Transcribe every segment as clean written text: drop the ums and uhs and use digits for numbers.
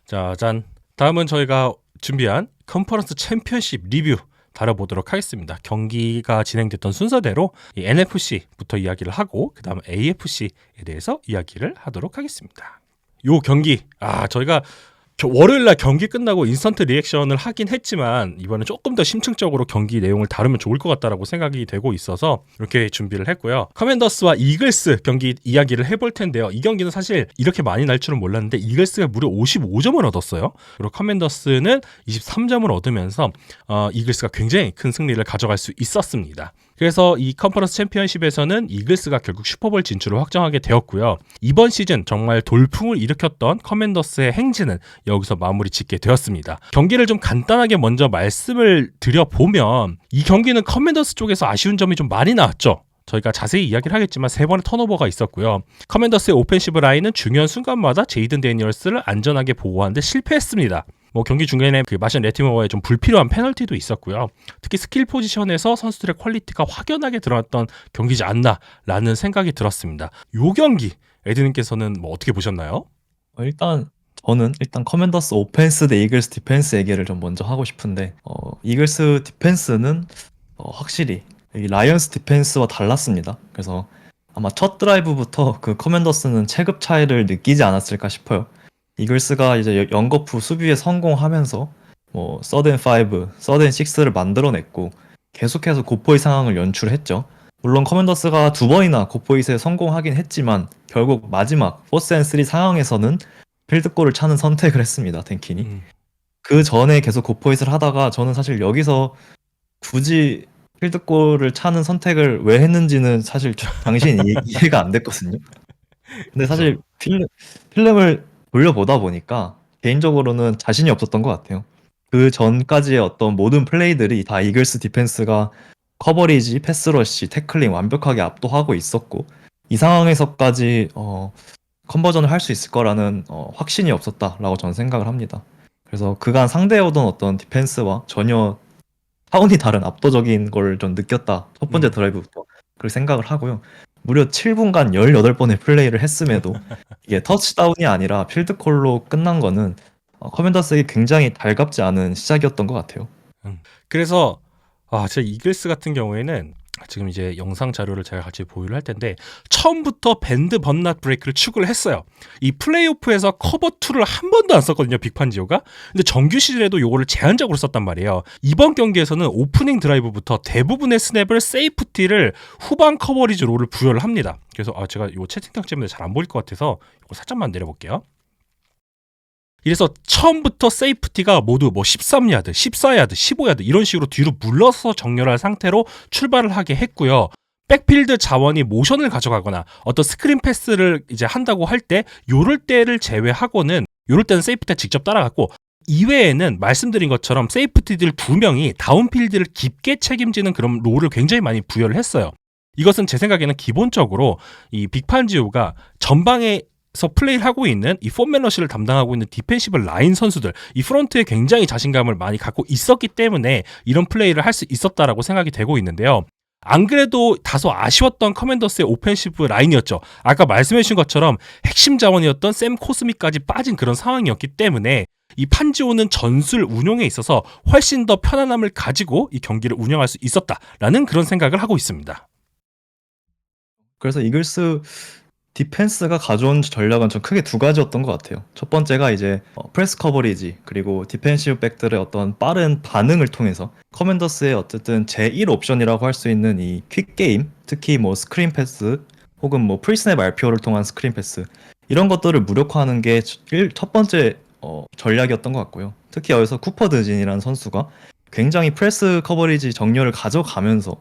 짜잔. 다음은 저희가 준비한 컨퍼런스 챔피언십 리뷰 다뤄보도록 하겠습니다. 경기가 진행됐던 순서대로 이 NFC부터 이야기를 하고 그 다음 AFC에 대해서 이야기를 하도록 하겠습니다. 요 경기 저희가 월요일날 경기 끝나고 인스턴트 리액션을 하긴 했지만 이번에 조금 더 심층적으로 경기 내용을 다루면 좋을 것 같다라고 생각이 되고 있어서 이렇게 준비를 했고요. 커맨더스와 이글스 경기 이야기를 해볼 텐데요. 이 경기는 사실 이렇게 많이 날 줄은 몰랐는데 이글스가 무려 55점을 얻었어요. 그리고 커맨더스는 23점을 얻으면서 이글스가 굉장히 큰 승리를 가져갈 수 있었습니다. 그래서 이 컨퍼런스 챔피언십에서는 이글스가 결국 슈퍼볼 진출을 확정하게 되었고요. 이번 시즌 정말 돌풍을 일으켰던 커맨더스의 행진은 여기서 마무리 짓게 되었습니다. 경기를 좀 간단하게 먼저 말씀을 드려보면 이 경기는 커맨더스 쪽에서 아쉬운 점이 좀 많이 나왔죠. 저희가 자세히 이야기를 하겠지만 3번의 턴오버가 있었고요. 커맨더스의 오펜시브 라인은 중요한 순간마다 제이든 데니얼스를 안전하게 보호하는데 실패했습니다. 경기 중간에 그 마션 레티머어의 좀 불필요한 페널티도 있었고요. 특히 스킬 포지션에서 선수들의 퀄리티가 확연하게 드러났던 경기지 않나라는 생각이 들었습니다. 요 경기 에드님께서는 어떻게 보셨나요? 저는 커맨더스 오펜스 대 이글스 디펜스 얘기를 좀 먼저 하고 싶은데 이글스 디펜스는 확실히 이 라이언스 디펜스와 달랐습니다. 그래서 아마 첫 드라이브부터 그 커맨더스는 체급 차이를 느끼지 않았을까 싶어요. 이글스가 이제 연거푸 수비에 성공하면서 서든 5, 서든 6를 만들어냈고 계속해서 굿포잇 상황을 연출했죠. 물론 커맨더스가 2번이나 굿포잇에 성공하긴 했지만 결국 마지막 4앤3 상황에서는 필드골을 차는 선택을 했습니다. 탱킨이. 그 전에 계속 굿포잇을 하다가 저는 사실 여기서 굳이 필드골을 차는 선택을 왜 했는지는 사실 당신이 이해가 안 됐거든요. 근데 사실 필름을 돌려보다 보니까 개인적으로는 자신이 없었던 것 같아요. 그 전까지의 어떤 모든 플레이들이 다 이글스 디펜스가 커버리지, 패스러시, 태클링 완벽하게 압도하고 있었고 이 상황에서까지 컨버전을 할 수 있을 거라는 확신이 없었다라고 저는 생각을 합니다. 그래서 그간 상대해오던 어떤 디펜스와 전혀 차원이 다른 압도적인 걸 좀 느꼈다. 첫 번째 드라이브부터 그렇게 생각을 하고요. 무려 7분간 18번의 플레이를 했음에도 이게 터치다운이 아니라 필드콜로 끝난 거는 커맨더스에게 굉장히 달갑지 않은 시작이었던 것 같아요. 그래서 진짜 이글스 같은 경우에는 지금 이제 영상 자료를 제가 같이 보유를 할 텐데 처음부터 밴드 번낫 브레이크를 추구를 했어요. 이 플레이오프에서 커버2를 한 번도 안 썼거든요. 빅판지오가. 근데 정규 시즌에도 요거를 제한적으로 썼단 말이에요. 이번 경기에서는 오프닝 드라이브부터 대부분의 스냅을 세이프티를 후방 커버리지 롤을 부여를 합니다. 그래서 제가 요 채팅창 때문에 잘 안 보일 것 같아서 이거 살짝만 내려볼게요. 이래서 처음부터 세이프티가 모두 13야드, 14야드, 15야드 이런 식으로 뒤로 물러서 정렬할 상태로 출발을 하게 했고요. 백필드 자원이 모션을 가져가거나 어떤 스크린 패스를 이제 한다고 할 때 요럴 때를 제외하고는 요럴 때는 세이프티가 직접 따라갔고 이외에는 말씀드린 것처럼 세이프티들 2명이 다운필드를 깊게 책임지는 그런 롤을 굉장히 많이 부여를 했어요. 이것은 제 생각에는 기본적으로 이 빅판지오가 전방에 플레이를 하고 있는 이 폼멜러시를 담당하고 있는 디펜시브 라인 선수들 이 프론트에 굉장히 자신감을 많이 갖고 있었기 때문에 이런 플레이를 할 수 있었다라고 생각이 되고 있는데요. 안 그래도 다소 아쉬웠던 커맨더스의 오펜시브 라인이었죠. 아까 말씀해 주신 것처럼 핵심 자원이었던 샘 코스미까지 빠진 그런 상황이었기 때문에 이 판지오는 전술 운용에 있어서 훨씬 더 편안함을 가지고 이 경기를 운영할 수 있었다라는 그런 생각을 하고 있습니다. 그래서 이글스 디펜스가 가져온 전략은 좀 크게 2가지였던 것 같아요. 첫 번째가 이제 프레스 커버리지 그리고 디펜시브 백들의 어떤 빠른 반응을 통해서 커맨더스의 어쨌든 제1 옵션이라고 할 수 있는 이 퀵 게임, 특히 스크린 패스 혹은 프리스냅 RPO를 통한 스크린 패스 이런 것들을 무력화하는 게 첫 번째 전략이었던 것 같고요. 특히 여기서 쿠퍼 드진이라는 선수가 굉장히 프레스 커버리지 정렬을 가져가면서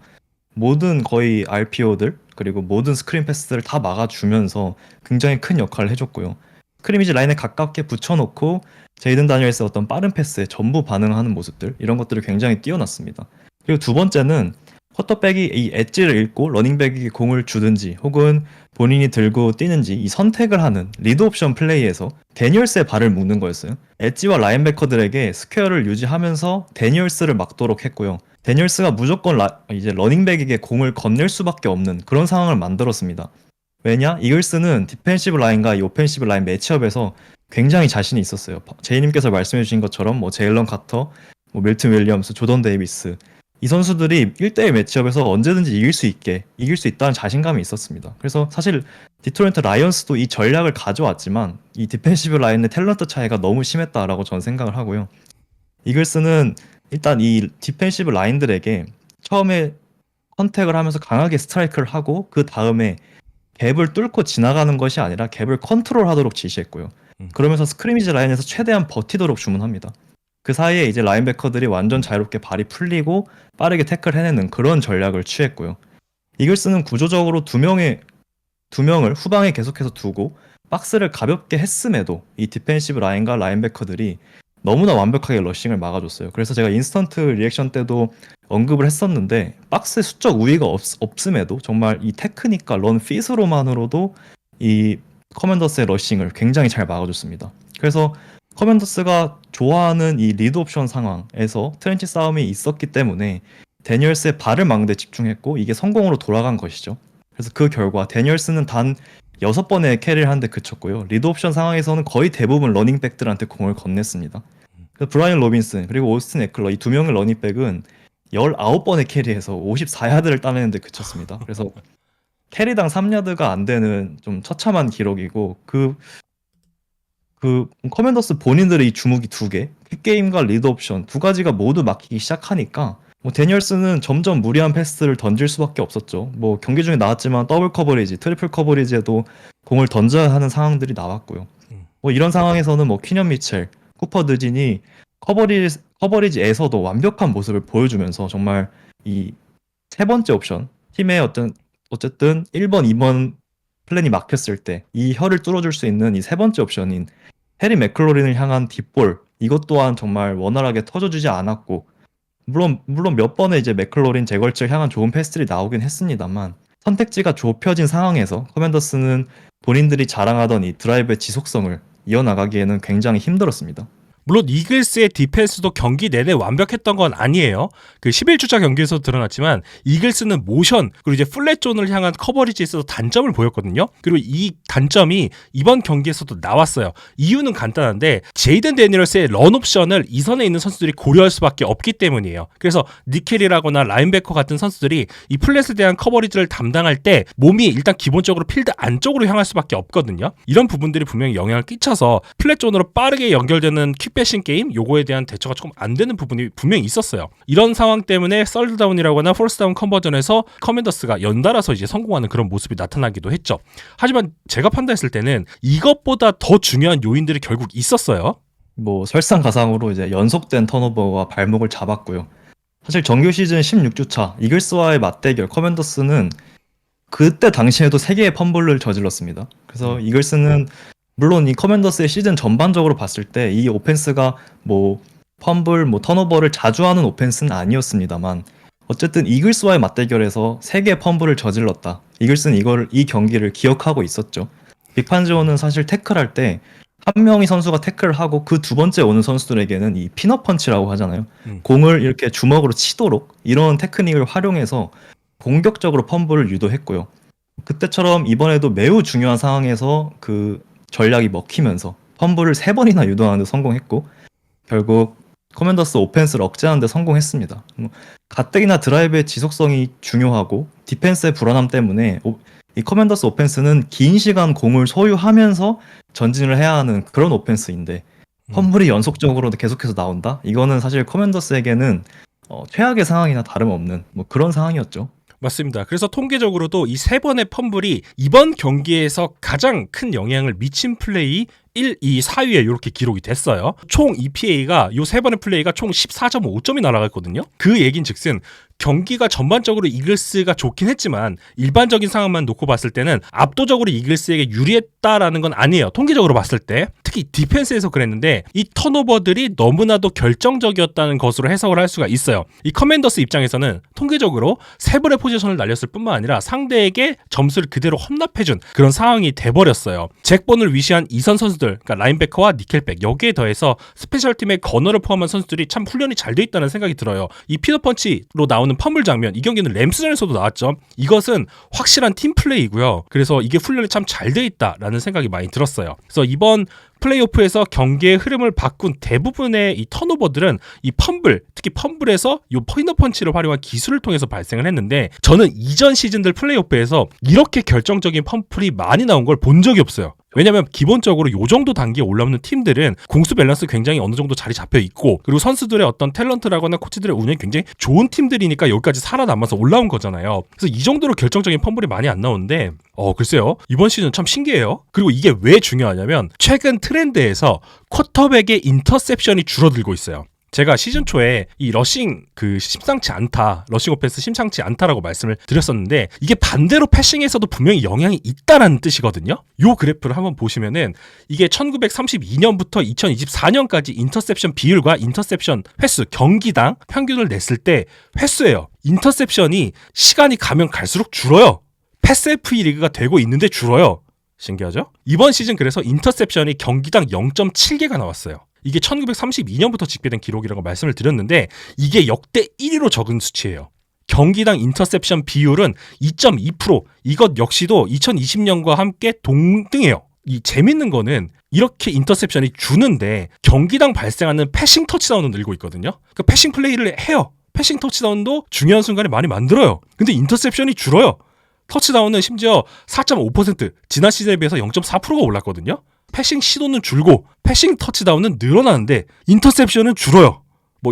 모든 거의 RPO들 그리고 모든 스크린 패스를 다 막아주면서 굉장히 큰 역할을 해줬고요. 스크리미지 라인에 가깝게 붙여놓고 제이든 다니엘스의 어떤 빠른 패스에 전부 반응하는 모습들 이런 것들이 굉장히 뛰어났습니다. 그리고 2번째는 쿼터백이 이 엣지를 읽고 러닝백에게 공을 주든지 혹은 본인이 들고 뛰는지 이 선택을 하는 리드 옵션 플레이에서 데니얼스의 발을 묶는 거였어요. 엣지와 라인베커들에게 스퀘어를 유지하면서 데니얼스를 막도록 했고요. 데니얼스가 무조건 이제 러닝백에게 공을 건넬 수밖에 없는 그런 상황을 만들었습니다. 왜냐? 이글스는 디펜시브 라인과 이 오펜시브 라인 매치업에서 굉장히 자신이 있었어요. 제이님께서 말씀해주신 것처럼 뭐 제일런 카터, 뭐 밀튼 윌리엄스, 조던 데이비스 이 선수들이 1대1 매치업에서 언제든지 이길 수 있다는 자신감이 있었습니다. 그래서 사실 디트로이트 라이언스도 이 전략을 가져왔지만 이 디펜시브 라인의 탤런트 차이가 너무 심했다라고 저는 생각을 하고요. 이글스는 일단 이 디펜시브 라인들에게 처음에 컨택을 하면서 강하게 스트라이크를 하고 그 다음에 갭을 뚫고 지나가는 것이 아니라 갭을 컨트롤하도록 지시했고요. 그러면서 스크리미지 라인에서 최대한 버티도록 주문합니다. 그 사이에 이제 라인베커들이 완전 자유롭게 발이 풀리고 빠르게 태클 해내는 그런 전략을 취했고요. 이글스는 구조적으로 두 명을 후방에 계속해서 두고 박스를 가볍게 했음에도 이 디펜시브 라인과 라인베커들이 너무나 완벽하게 러싱을 막아줬어요. 그래서 제가 인스턴트 리액션 때도 언급을 했었는데 박스의 수적 우위가 없음에도 정말 이 테크닉과 런 핏으로만으로도 이 커맨더스의 러싱을 굉장히 잘 막아줬습니다. 그래서 커맨더스가 좋아하는 이 리드 옵션 상황에서 트렌치 싸움이 있었기 때문에 데니얼스의 발을 막는 데 집중했고 이게 성공으로 돌아간 것이죠. 그래서 그 결과 데니얼스는 단 6번의 캐리를 하는데 그쳤고요. 리드 옵션 상황에서는 거의 대부분 러닝백들한테 공을 건넸습니다. 브라이언 로빈슨 그리고 오스틴 에클러 이 두 명의 러닝백은 19번의 캐리에서 54야드를 따내는데 그쳤습니다. 그래서 캐리당 3야드가 안 되는 좀 처참한 기록이고 그 커맨더스 본인들의 이 주무기 2개, 퀵게임과 리드 옵션 두 가지가 모두 막히기 시작하니까 뭐 데니얼스는 점점 무리한 패스를 던질 수밖에 없었죠. 뭐 경기 중에 나왔지만 더블 커버리지, 트리플 커버리지에도 공을 던져야 하는 상황들이 나왔고요. 뭐 이런 상황에서는 뭐 퀴년 미첼, 쿠퍼 드진이 커버리지에서도 완벽한 모습을 보여주면서 정말 이 세 번째 옵션 팀의 어쨌든 1번, 2번 플랜이 막혔을 때 이 혀를 뚫어줄 수 있는 이 세 번째 옵션인 해리 맥클로린을 향한 딥볼 이것 또한 정말 원활하게 터져주지 않았고 물론 몇 번의 이제 맥클로린 제걸치를 향한 좋은 패스들이 나오긴 했습니다만 선택지가 좁혀진 상황에서 커맨더스는 본인들이 자랑하던 이 드라이브의 지속성을 이어나가기에는 굉장히 힘들었습니다. 물론 이글스의 디펜스도 경기 내내 완벽했던 건 아니에요. 그 11주차 경기에서 드러났지만 이글스는 모션 그리고 이제 플랫 존을 향한 커버리지에 있어서 단점을 보였거든요. 그리고 이 단점이 이번 경기에서도 나왔어요. 이유는 간단한데 제이든 데니얼스의 런 옵션을 이선에 있는 선수들이 고려할 수밖에 없기 때문이에요. 그래서 니켈이라거나 라인베커 같은 선수들이 이 플랫에 대한 커버리지를 담당할 때 몸이 일단 기본적으로 필드 안쪽으로 향할 수밖에 없거든요. 이런 부분들이 분명히 영향을 끼쳐서 플랫 존으로 빠르게 연결되는 킥배싱 게임 요거에 대한 대처가 조금 안 되는 부분이 분명히 있었어요. 이런 상황 때문에 썰드다운이라거나 폴스다운 컨버전에서 커맨더스가 연달아서 이제 성공하는 그런 모습이 나타나기도 했죠. 하지만 제가 판단했을 때는 이것보다 더 중요한 요인들이 결국 있었어요. 뭐 설상가상으로 이제 연속된 턴오버와 발목을 잡았고요. 사실 정규 시즌 16주차 이글스와의 맞대결 커맨더스는 그때 당시에도 3개의 펌블을 저질렀습니다. 그래서 이글스는 물론 이 커맨더스의 시즌 전반적으로 봤을 때 이 오펜스가 뭐 펌블, 뭐 턴오버를 자주 하는 오펜스는 아니었습니다만 어쨌든 이글스와의 맞대결에서 3개의 펌블을 저질렀다. 이글스는 이 경기를 기억하고 있었죠. 빅판지오는 사실 태클할 때 한 명의 선수가 태클을 하고 그 두 번째 오는 선수들에게는 이 피넛 펀치라고 하잖아요. 공을 이렇게 주먹으로 치도록 이런 테크닉을 활용해서 공격적으로 펌블을 유도했고요. 그때처럼 이번에도 매우 중요한 상황에서 그 전략이 먹히면서 펌블을 3번이나 유도하는 데 성공했고 결국 커맨더스 오펜스를 억제하는 데 성공했습니다. 가뜩이나 드라이브의 지속성이 중요하고 디펜스의 불안함 때문에 이 커맨더스 오펜스는 긴 시간 공을 소유하면서 전진을 해야 하는 그런 오펜스인데 펌블이 연속적으로 계속해서 나온다? 이거는 사실 커맨더스에게는 최악의 상황이나 다름없는 뭐 그런 상황이었죠. 맞습니다. 그래서 통계적으로도 이 3번의 펌블이 이번 경기에서 가장 큰 영향을 미친 플레이 1, 2, 4위에 이렇게 기록이 됐어요. 총 EPA가 이 3번의 플레이가 총 14.5점이 날아갔거든요. 그 얘긴즉슨 경기가 전반적으로 이글스가 좋긴 했지만 일반적인 상황만 놓고 봤을 때는 압도적으로 이글스에게 유리했다라는 건 아니에요. 통계적으로 봤을 때. 특히 디펜스에서 그랬는데 이 턴오버들이 너무나도 결정적이었다는 것으로 해석을 할 수가 있어요. 이 커맨더스 입장에서는 통계적으로 3번의 포지션을 날렸을 뿐만 아니라 상대에게 점수를 그대로 헌납해준 그런 상황이 돼버렸어요. 잭본을 위시한 이선 선수들 그러니까 라인베커와 니켈백 여기에 더해서 스페셜팀의 거너를 포함한 선수들이 참 훈련이 잘 돼 있다는 생각이 들어요. 이 피넛펀치로 나오는 나오는 펌블 장면, 이 경기는 램스전에서도 나왔죠. 이것은 확실한 팀 플레이고요. 그래서 이게 훈련이 참 잘 돼 있다라는 생각이 많이 들었어요. 그래서 이번 플레이오프에서 경기의 흐름을 바꾼 대부분의 이 턴오버들은 이 펌블, 특히 펌블에서 이 포인터 펀치를 활용한 기술을 통해서 발생을 했는데, 저는 이전 시즌들 플레이오프에서 이렇게 결정적인 펌플이 많이 나온 걸 본 적이 없어요. 왜냐면 기본적으로 요 정도 단계에 올라오는 팀들은 공수 밸런스 굉장히 어느 정도 자리 잡혀 있고, 그리고 선수들의 어떤 탤런트라거나 코치들의 운영이 굉장히 좋은 팀들이니까 여기까지 살아남아서 올라온 거잖아요. 그래서 이 정도로 결정적인 펌블이 많이 안 나오는데 글쎄요, 이번 시즌 참 신기해요. 그리고 이게 왜 중요하냐면 최근 트렌드에서 쿼터백의 인터셉션이 줄어들고 있어요. 제가 시즌 초에 이 러싱 심상치 않다, 러싱 오펜스 심상치 않다라고 말씀을 드렸었는데, 이게 반대로 패싱에서도 분명히 영향이 있다라는 뜻이거든요. 요 그래프를 한번 보시면은 이게 1932년부터 2024년까지 인터셉션 비율과 인터셉션 횟수, 경기당 평균을 냈을 때 횟수예요. 인터셉션이 시간이 가면 갈수록 줄어요. 패스 FE 리그가 되고 있는데 줄어요. 신기하죠? 이번 시즌 그래서 인터셉션이 경기당 0.7개가 나왔어요. 이게 1932년부터 집계된 기록이라고 말씀을 드렸는데, 이게 역대 1위로 적은 수치예요. 경기당 인터셉션 비율은 2.2%. 이것 역시도 2020년과 함께 동등해요. 이 재밌는 거는 이렇게 인터셉션이 주는데 경기당 발생하는 패싱 터치다운은 늘고 있거든요. 그러니까 패싱 플레이를 해요. 패싱 터치다운도 중요한 순간에 많이 만들어요. 근데 인터셉션이 줄어요. 터치다운은 심지어 4.5%, 지난 시즌에 비해서 0.4%가 올랐거든요. 패싱 시도는 줄고 패싱 터치다운은 늘어나는데 인터셉션은 줄어요.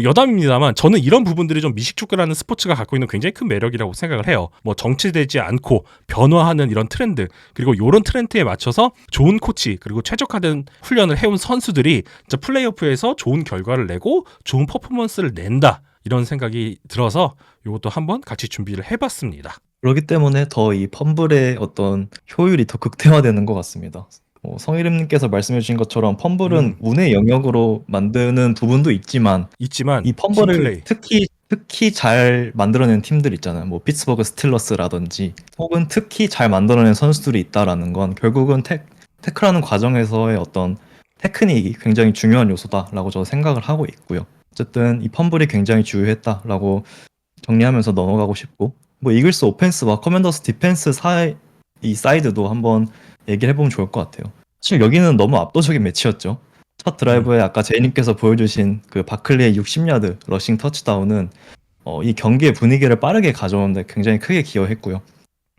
여담입니다만 저는 이런 부분들이 좀 미식축구라는 스포츠가 갖고 있는 굉장히 큰 매력이라고 생각을 해요. 정체되지 않고 변화하는 이런 트렌드, 그리고 이런 트렌드에 맞춰서 좋은 코치 그리고 최적화된 훈련을 해온 선수들이 진짜 플레이오프에서 좋은 결과를 내고 좋은 퍼포먼스를 낸다, 이런 생각이 들어서 이것도 한번 같이 준비를 해봤습니다. 그렇기 때문에 더 이 펌블의 어떤 효율이 더 극대화되는 것 같습니다. 성희림님께서 말씀해 주신 것처럼 펌블은 운의 영역으로 만드는 부분도 있지만 이 팀플레이. 펌블을 특히 잘 만들어낸 팀들 있잖아요. 피츠버그 스틸러스라든지 혹은 특히 잘 만들어낸 선수들이 있다라는 건 결국은 태클하는 과정에서의 어떤 테크닉이 굉장히 중요한 요소다라고 저는 생각을 하고 있고요. 어쨌든 이 펌블이 굉장히 주요했다라고 정리하면서 넘어가고 싶고, 이글스 오펜스와 커맨더스 디펜스 이 사이드도 한번 얘기를 해보면 좋을 것 같아요. 사실 여기는 너무 압도적인 매치였죠. 첫 드라이브에 아까 제이님께서 보여주신 그 바클리의 60야드 러싱 터치다운은 이 경기의 분위기를 빠르게 가져오는데 굉장히 크게 기여했고요.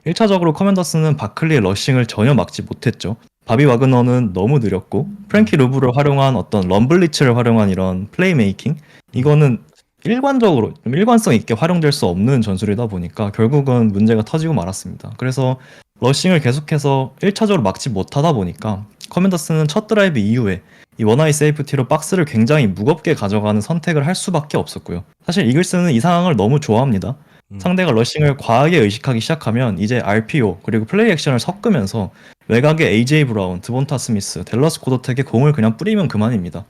1차적으로 커맨더스는 바클리의 러싱을 전혀 막지 못했죠. 바비 와그너는 너무 느렸고, 프랭키 루브를 활용한 어떤 럼블리츠를 활용한 이런 플레이메이킹, 이거는 일관적으로 좀 일관성 있게 활용될 수 없는 전술이다 보니까 결국은 문제가 터지고 말았습니다. 그래서 러싱을 계속해서 1차적으로 막지 못하다 보니까 커맨더스는 첫 드라이브 이후에 이 원아이 세이프티로 박스를 굉장히 무겁게 가져가는 선택을 할 수밖에 없었고요. 사실 이글스는 이 상황을 너무 좋아합니다. 상대가 러싱을 과하게 의식하기 시작하면 이제 RPO 그리고 플레이 액션을 섞으면서 외곽에 AJ 브라운, 드본타 스미스, 댈러스 고더텍에 공을 그냥 뿌리면 그만입니다.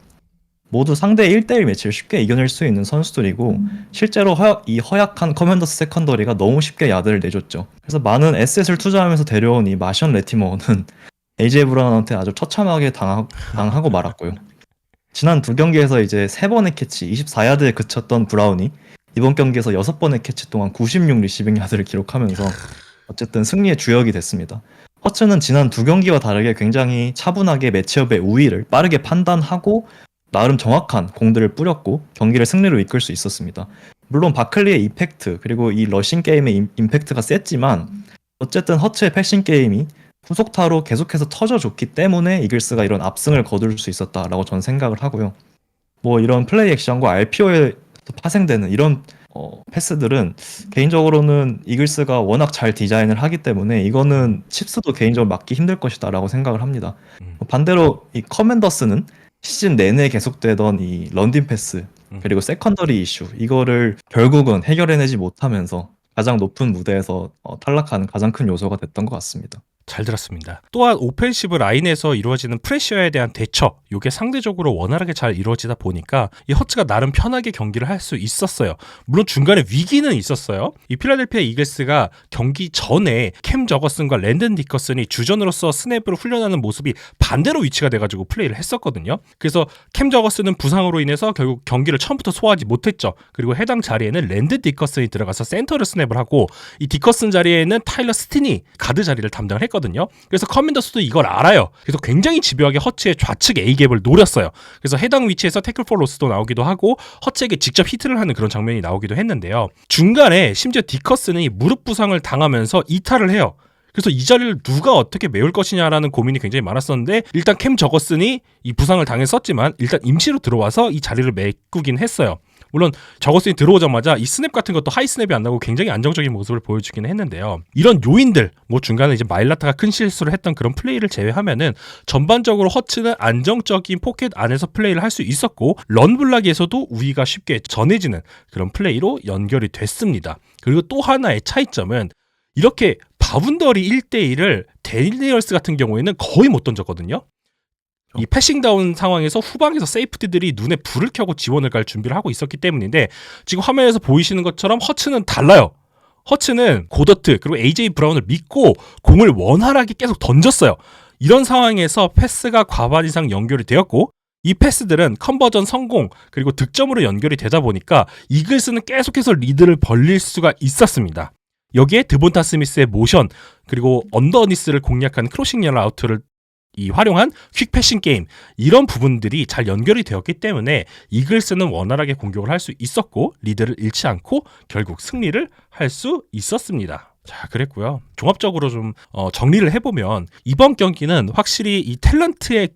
모두 상대의 1대1 매치를 쉽게 이겨낼 수 있는 선수들이고, 실제로 이 허약한 커맨더스 세컨더리가 너무 쉽게 야드를 내줬죠. 그래서 많은 에셋을 투자하면서 데려온 이 마션 레티머는 AJ 브라운한테 아주 처참하게 당하고 말았고요. 지난 두 경기에서 이제 3번의 캐치 24야드에 그쳤던 브라운이 이번 경기에서 6번의 캐치 동안 96 리시빙 야드를 기록하면서 어쨌든 승리의 주역이 됐습니다. 허츠는 지난 두 경기와 다르게 굉장히 차분하게 매치업의 우위를 빠르게 판단하고 나름 정확한 공들을 뿌렸고 경기를 승리로 이끌 수 있었습니다. 물론 바클리의 이펙트 그리고 이 러싱 게임의 임팩트가 셌지만 어쨌든 허츠의 패싱 게임이 후속타로 계속해서 터져줬기 때문에 이글스가 이런 압승을 거둘 수 있었다라고 저는 생각을 하고요. 이런 플레이 액션과 RPO에 파생되는 이런 패스들은 개인적으로는 이글스가 워낙 잘 디자인을 하기 때문에 이거는 칩스도 개인적으로 막기 힘들 것이다라고 생각을 합니다. 반대로 이 커맨더스는 시즌 내내 계속되던 이 런딩 패스 그리고 세컨더리 이슈, 이거를 결국은 해결해내지 못하면서 가장 높은 무대에서 탈락하는 가장 큰 요소가 됐던 것 같습니다. 잘 들었습니다. 또한 오펜시브 라인에서 이루어지는 프레셔에 대한 대처, 이게 상대적으로 원활하게 잘 이루어지다 보니까 이 허츠가 나름 편하게 경기를 할 수 있었어요. 물론 중간에 위기는 있었어요. 이 필라델피아 이글스가 경기 전에 캠 저거슨과 랜든 디커슨이 주전으로서 스냅으로 훈련하는 모습이 반대로 위치가 돼가지고 플레이를 했었거든요. 그래서 캠 저거슨은 부상으로 인해서 결국 경기를 처음부터 소화하지 못했죠. 그리고 해당 자리에는 랜든 디커슨이 들어가서 센터를 스냅을 하고 이 디커슨 자리에는 타일러 스틴이 가드 자리를 담당을 했거든요. 그래서 커맨더스도 이걸 알아요. 그래서 굉장히 집요하게 허츠의 좌측 A갭을 노렸어요. 그래서 해당 위치에서 태클 포 로스도 나오기도 하고 허츠에게 직접 히트를 하는 그런 장면이 나오기도 했는데요. 중간에 심지어 디커슨이 무릎 부상을 당하면서 이탈을 해요. 그래서 이 자리를 누가 어떻게 메울 것이냐라는 고민이 굉장히 많았었는데 일단 캠 저거슨이 이 부상을 당했었지만 일단 임시로 들어와서 이 자리를 메꾸긴 했어요. 물론 저거슨이 들어오자마자 이 스냅 같은 것도 하이 스냅이 안 나고 굉장히 안정적인 모습을 보여주긴 했는데요. 이런 요인들, 뭐 중간에 이제 마일라타가 큰 실수를 했던 그런 플레이를 제외하면은 전반적으로 허츠는 안정적인 포켓 안에서 플레이를 할 수 있었고 런블락에서도 우위가 쉽게 전해지는 그런 플레이로 연결이 됐습니다. 그리고 또 하나의 차이점은 이렇게 바운더리 1대1을 데니얼스 같은 경우에는 거의 못 던졌거든요. 이 패싱다운 상황에서 후방에서 세이프티들이 눈에 불을 켜고 지원을 갈 준비를 하고 있었기 때문인데 지금 화면에서 보이시는 것처럼 허츠는 달라요. 허츠는 고더트 그리고 AJ 브라운을 믿고 공을 원활하게 계속 던졌어요. 이런 상황에서 패스가 과반 이상 연결이 되었고 이 패스들은 컨버전 성공 그리고 득점으로 연결이 되다 보니까 이글스는 계속해서 리드를 벌릴 수가 있었습니다. 여기에 드본타 스미스의 모션 그리고 언더니스를 공략한 크로싱 열 아웃을 활용한 퀵 패싱 게임 이런 부분들이 잘 연결이 되었기 때문에 이글스는 원활하게 공격을 할 수 있었고 리드를 잃지 않고 결국 승리를 할 수 있었습니다. 자, 그랬고요. 종합적으로 좀 정리를 해보면 이번 경기는 확실히 이 탤런트의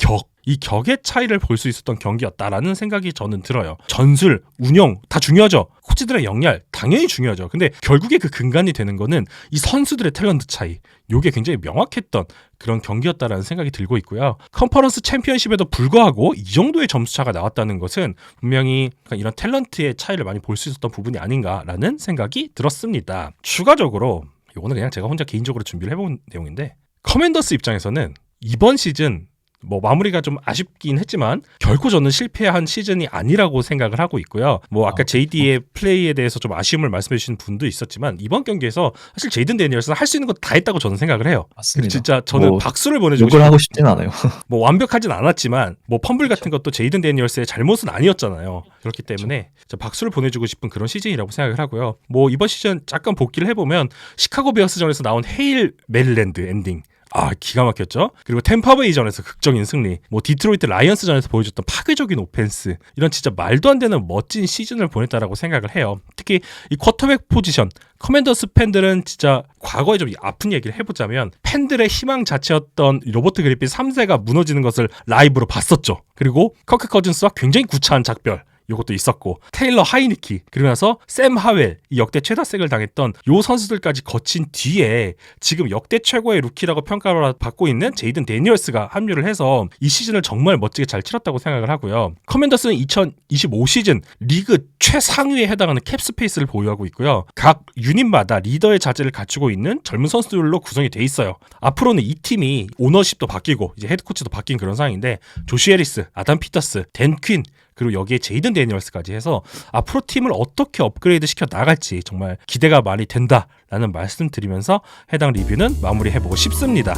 이 격의 차이를 볼 수 있었던 경기였다라는 생각이 저는 들어요. 전술, 운영 다 중요하죠. 코치들의 역량 당연히 중요하죠. 근데 결국에 그 근간이 되는 거는 이 선수들의 탤런트 차이. 요게 굉장히 명확했던 그런 경기였다라는 생각이 들고 있고요. 컨퍼런스 챔피언십에도 불구하고 이 정도의 점수차가 나왔다는 것은 분명히 이런 탤런트의 차이를 많이 볼 수 있었던 부분이 아닌가라는 생각이 들었습니다. 추가적으로 이거는 그냥 제가 혼자 개인적으로 준비를 해본 내용인데 커맨더스 입장에서는 이번 시즌 뭐 마무리가 좀 아쉽긴 했지만 결코 저는 실패한 시즌이 아니라고 생각을 하고 있고요. 뭐 아까 JD의 플레이에 대해서 좀 아쉬움을 말씀해 주신 분도 있었지만 이번 경기에서 사실 제이든 데니얼스는 할 수 있는 거 다 했다고 저는 생각을 해요. 맞습니다. 진짜 저는 뭐 박수를 보내주고 욕을 하고 싶진 않아요. 뭐 완벽하진 않았지만 뭐 펌블 같은 것도 제이든 데니얼스의 잘못은 아니었잖아요. 그렇기 때문에 박수를 보내주고 싶은 그런 시즌이라고 생각을 하고요. 뭐 이번 시즌 잠깐 복귀를 해보면 시카고 베어스전에서 나온 헤일 메릴랜드 엔딩 기가 막혔죠. 그리고 템파베이전에서 극적인 승리, 뭐 디트로이트 라이언스전에서 보여줬던 파괴적인 오펜스, 이런 진짜 말도 안 되는 멋진 시즌을 보냈다라고 생각을 해요. 특히 이 쿼터백 포지션, 커맨더스 팬들은 진짜 과거에 좀 아픈 얘기를 해보자면 팬들의 희망 자체였던 로버트 그리핀 3세가 무너지는 것을 라이브로 봤었죠. 그리고 커크 커즌스와 굉장히 구차한 작별, 이것도 있었고 테일러 하이니키 그리고 나서 샘 하웰 이 역대 최다색을 당했던 요 선수들까지 거친 뒤에 지금 역대 최고의 루키라고 평가를 받고 있는 제이든 데니얼스가 합류를 해서 이 시즌을 정말 멋지게 잘 치렀다고 생각을 하고요. 커맨더스는 2025 시즌 리그 최상위에 해당하는 캡스페이스를 보유하고 있고요. 각 유닛마다 리더의 자질을 갖추고 있는 젊은 선수들로 구성이 돼 있어요. 앞으로는 이 팀이 오너십도 바뀌고 이제 헤드코치도 바뀐 그런 상황인데 조시 해리스, 아담 피터스, 댄 퀸 그리고 여기에 제이든 데니얼스까지 해서 앞으로 팀을 어떻게 업그레이드 시켜 나갈지 정말 기대가 많이 된다라는 말씀 드리면서 해당 리뷰는 마무리해보고 싶습니다.